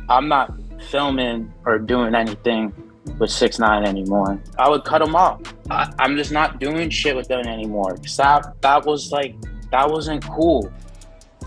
I'm not filming or doing anything with 6ix9ine anymore. I would cut him off. I'm just not doing shit with them anymore. Cause that was like, that wasn't cool.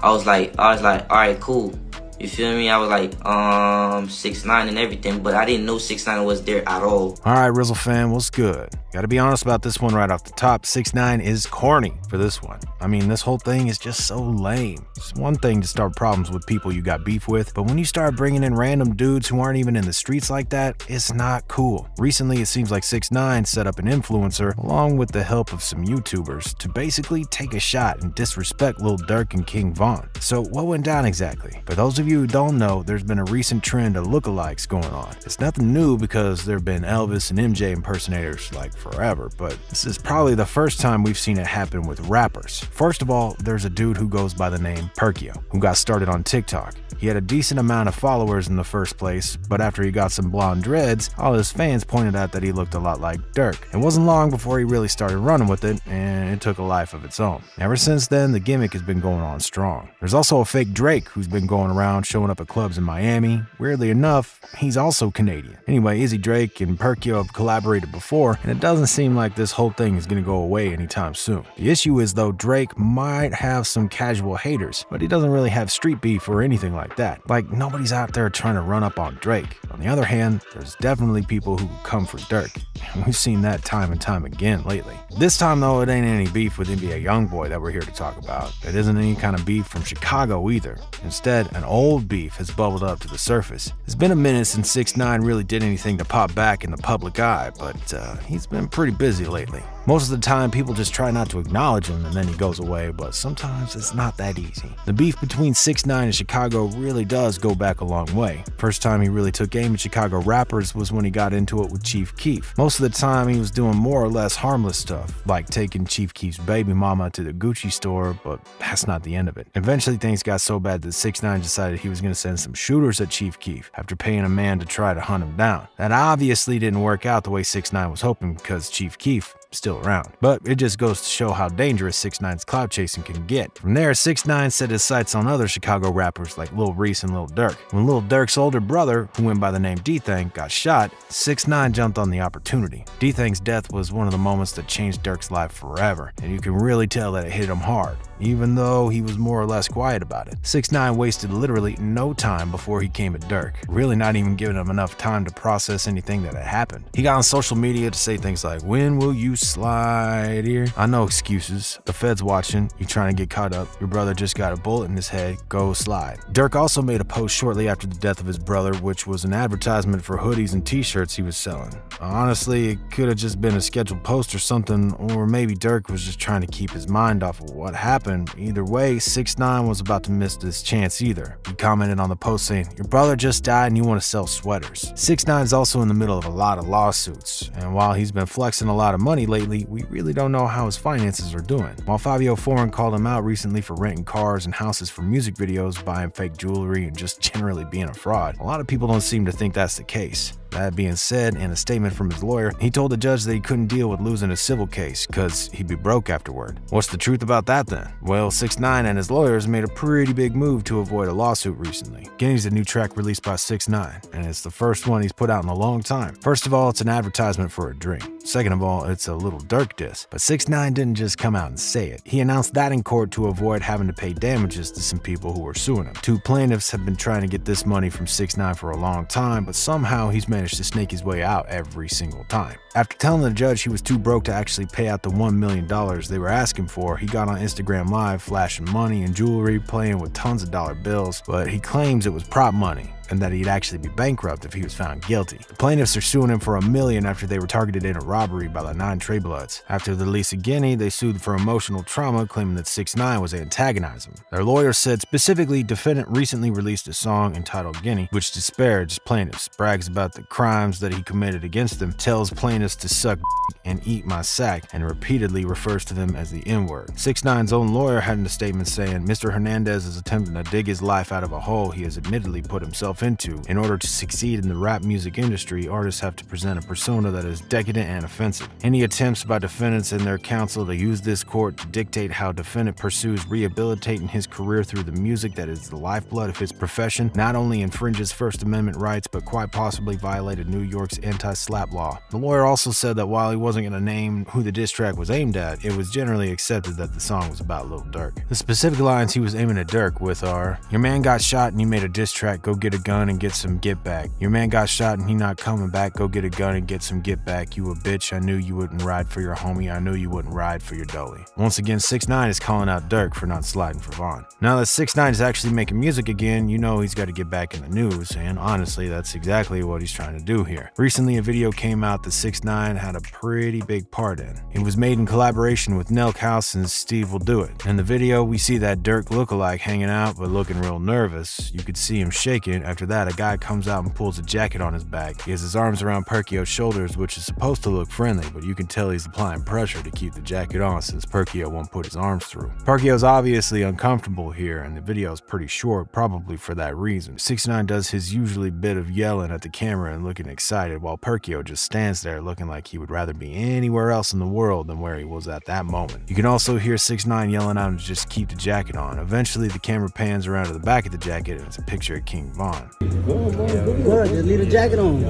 I was like, all right, cool. You feel me? I was like, 6ix9ine and everything, but I didn't know 6ix9ine was there at all. All right, Rizzle fam, what's good? Gotta be honest about this one right off the top. 6ix9ine is corny for this one. I mean, this whole thing is just so lame. It's one thing to start problems with people you got beef with, but when you start bringing in random dudes who aren't even in the streets like that, it's not cool. Recently, it seems like 6ix9ine set up an influencer, along with the help of some YouTubers, to basically take a shot and disrespect Lil Durk and King Von. So what went down exactly? For those of you who don't know, there's been a recent trend of lookalikes going on. It's nothing new because there have been Elvis and MJ impersonators like forever, but this is probably the first time we've seen it happen with rappers. First of all, there's a dude who goes by the name Perkio, who got started on TikTok. He had a decent amount of followers in the first place, but after he got some blonde dreads, all his fans pointed out that he looked a lot like Durk. It wasn't long before he really started running with it, and it took a life of its own. Ever since then, the gimmick has been going on strong. There's also a fake Drake who's been going around showing up at clubs in Miami. Weirdly enough, he's also Canadian. Anyway, Izzy Drake and Perkio have collaborated before, and it doesn't seem like this whole thing is gonna go away anytime soon. The issue is though, Drake might have some casual haters, but he doesn't really have street beef or anything like that. Like, nobody's out there trying to run up on Drake. On the other hand, there's definitely people who come for Durk. We've seen that time and time again lately. This time though, it ain't any beef with NBA YoungBoy that we're here to talk about. It isn't any kind of beef from Chicago either. Instead, an old beef has bubbled up to the surface. It's been a minute since 6ix9ine really did anything to pop back in the public eye, but he's been pretty busy lately. Most of the time, people just try not to acknowledge him and then he goes away, but sometimes it's not that easy. The beef between 6ix9ine and Chicago really does go back a long way. First time he really took aim at Chicago rappers was when he got into it with Chief Keef. Most of the time, he was doing more or less harmless stuff, like taking Chief Keef's baby mama to the Gucci store, but that's not the end of it. Eventually, things got so bad that 6ix9ine decided he was going to send some shooters at Chief Keef after paying a man to try to hunt him down. That obviously didn't work out the way 6ix9ine was hoping because Chief Keef still around. But it just goes to show how dangerous 6ix9ine's clout chasing can get. From there, 6ix9ine set his sights on other Chicago rappers like Lil Reese and Lil Durk. When Lil Durk's older brother, who went by the name D-Thang, got shot, 6ix9ine jumped on the opportunity. D-Thang's death was one of the moments that changed Durk's life forever, and you can really tell that it hit him hard, even though he was more or less quiet about it. 6ix9ine wasted literally no time before he came at Durk, really not even giving him enough time to process anything that had happened. He got on social media to say things like, "When will you slide here?" I know excuses. The Fed's watching. You trying to get caught up. Your brother just got a bullet in his head. Go slide. Durk also made a post shortly after the death of his brother, which was an advertisement for hoodies and t-shirts he was selling. Honestly, it could have just been a scheduled post or something, or maybe Durk was just trying to keep his mind off of what happened. Either way, 6ix9ine was about to miss this chance either. He commented on the post saying, "Your brother just died and you want to sell sweaters." 6ix9ine's also in the middle of a lot of lawsuits, and while he's been flexing a lot of money lately, we really don't know how his finances are doing. While Fabio Foreign called him out recently for renting cars and houses for music videos, buying fake jewelry, and just generally being a fraud, a lot of people don't seem to think that's the case. That being said, in a statement from his lawyer, he told the judge that he couldn't deal with losing a civil case because he'd be broke afterward. What's the truth about that then? Well, 6ix9ine and his lawyers made a pretty big move to avoid a lawsuit recently. Guinea's a new track released by 6ix9ine, and it's the first one he's put out in a long time. First of all, it's an advertisement for a drink. Second of all, it's a Lil Durk diss. But 6ix9ine didn't just come out and say it. He announced that in court to avoid having to pay damages to some people who were suing him. Two plaintiffs have been trying to get this money from 6ix9ine for a long time, but somehow he's managed to snake his way out every single time. After telling the judge he was too broke to actually pay out the $1 million they were asking for, he got on Instagram Live flashing money and jewelry, playing with tons of dollar bills, but he claims it was prop money and that he'd actually be bankrupt if he was found guilty. The plaintiffs are suing him for $1 million after they were targeted in a robbery by the 9 Trey Bloods. After the release of Guinea, they sued for emotional trauma, claiming that 6ix9ine was antagonizing them. Their lawyer said specifically, defendant recently released a song entitled Guinea, which disparages plaintiffs, brags about the crimes that he committed against them, tells plaintiffs to suck and eat my sack, and repeatedly refers to them as the N-word. 6ix9ine's own lawyer had in a statement saying, "Mr. Hernandez is attempting to dig his life out of a hole he has admittedly put himself himself into. In order to succeed in the rap music industry, artists have to present a persona that is decadent and offensive. Any attempts by defendants and their counsel to use this court to dictate how defendant pursues rehabilitating his career through the music that is the lifeblood of his profession not only infringes First Amendment rights, but quite possibly violated New York's anti-slap law. The lawyer also said that while he wasn't going to name who the diss track was aimed at, it was generally accepted that the song was about Lil Durk. The specific lines he was aiming at Durk with are, "Your man got shot and you made a diss track, go get a gun and get some get back. Your man got shot and he not coming back, go get a gun and get some get back. You a bitch, I knew you wouldn't ride for your homie, I knew you wouldn't ride for your dolly." Once again, 6ix9ine is calling out Durk for not sliding for Vaughn. Now that 6ix9ine is actually making music again, you know he's got to get back in the news, and honestly, that's exactly what he's trying to do here. Recently, a video came out that 6ix9ine had a pretty big part in. It was made in collaboration with Nelk House and Steve Will Do It. In the video, we see that Durk lookalike hanging out but looking real nervous. You could see him shaking. After that, a guy comes out and pulls a jacket on his back. He has his arms around Perkio's shoulders, which is supposed to look friendly, but you can tell he's applying pressure to keep the jacket on since Perkio won't put his arms through. Perkio's obviously uncomfortable here, and the video is pretty short, probably for that reason. 6ix9ine does his usually bit of yelling at the camera and looking excited, while Perkio just stands there looking like he would rather be anywhere else in the world than where he was at that moment. You can also hear 6ix9ine yelling out to just keep the jacket on. Eventually, the camera pans around to the back of the jacket, and it's a picture of King Von. Good, just leave the jacket on.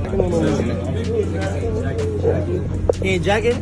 Hey, jacket?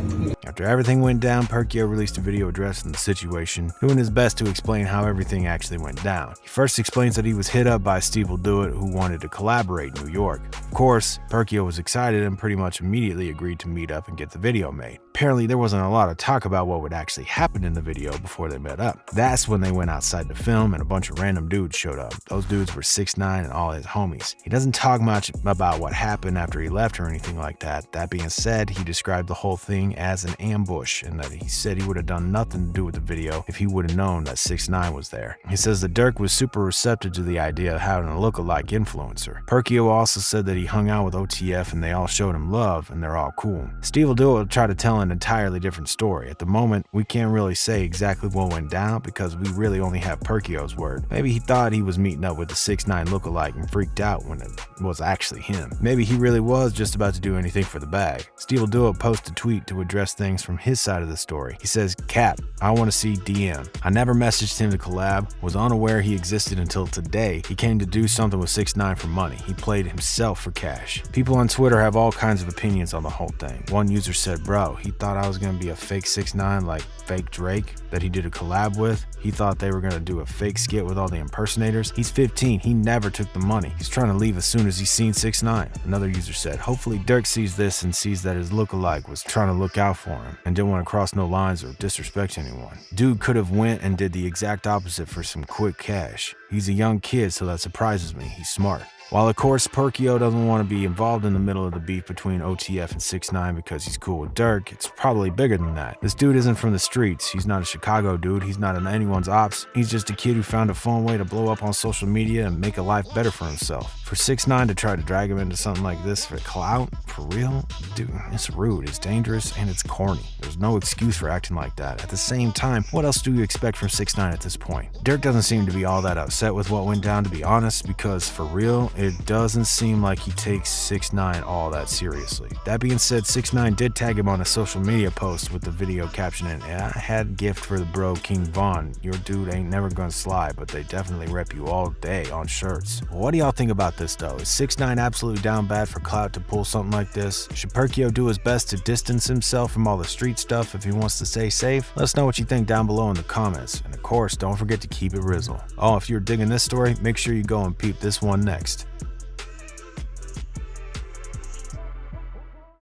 After everything went down, Perkio released a video addressing the situation, doing his best to explain how everything actually went down. He first explains that he was hit up by Steve Will Do It, who wanted to collaborate in New York. Of course, Perkio was excited and pretty much immediately agreed to meet up and get the video made. Apparently, there wasn't a lot of talk about what would actually happen in the video before they met up. That's when they went outside to film and a bunch of random dudes showed up. Those dudes were 6ix9ine and all his homies. He doesn't talk much about what happened after he left or anything like that. That being said, he described the whole thing as an ambush and that he said he would have done nothing to do with the video if he would have known that 6ix9ine was there. He says that Durk was super receptive to the idea of having a lookalike influencer. Perkio also said that he hung out with OTF and they all showed him love and they're all cool. Steve Will Do It tried to tell an entirely different story. At the moment, we can't really say exactly what went down because we really only have Perkio's word. Maybe he thought he was meeting up with the 6ix9ine lookalike and freaked out when it was actually him. Maybe he really was just about to do anything for the bag. Steve Will Do It posted a tweet to address things from his side of the story. He says, "Cap, I want to see DM. I never messaged him to collab, was unaware he existed until today. He came to do something with 6ix9ine for money. He played himself for cash." People on Twitter have all kinds of opinions on the whole thing. One user said, "Bro, he thought I was going to be a fake 6ix9ine like fake Drake that he did a collab with. He thought they were going to do a fake skit with all the impersonators. He's 15. He never took the money. He's trying to leave as soon as he's seen 6ix9ine." Another user said, "Hopefully Durk sees this and sees that his lookalike was trying to look out for him and didn't want to cross no lines or disrespect anyone. Dude could have went and did the exact opposite for some quick cash. He's a young kid, so that surprises me. He's smart." While of course Perkio doesn't want to be involved in the middle of the beef between OTF and 6ix9ine because he's cool with Durk, it's probably bigger than that. This dude isn't from the streets. He's not a Chicago dude. He's not in anyone's ops. He's just a kid who found a fun way to blow up on social media and make a life better for himself. For 6ix9ine to try to drag him into something like this for clout, for real, dude, it's rude, it's dangerous, and it's corny. There's no excuse for acting like that. At the same time, what else do you expect from 6ix9ine at this point? Durk doesn't seem to be all that upset with what went down, to be honest, because for real, it doesn't seem like he takes 6ix9ine all that seriously. That being said, 6ix9ine did tag him on a social media post with the video captioning, "I had a gift for the bro King Von. Your dude ain't never gonna slide, but they definitely rep you all day on shirts." What do y'all think about this though? Is 6ix9ine absolutely down bad for clout to pull something like this? Should Perkio do his best to distance himself from all the street stuff if he wants to stay safe? Let us know what you think down below in the comments. And of course, don't forget to keep it Rizzle. Oh, if you're digging this story, make sure you go and peep this one next.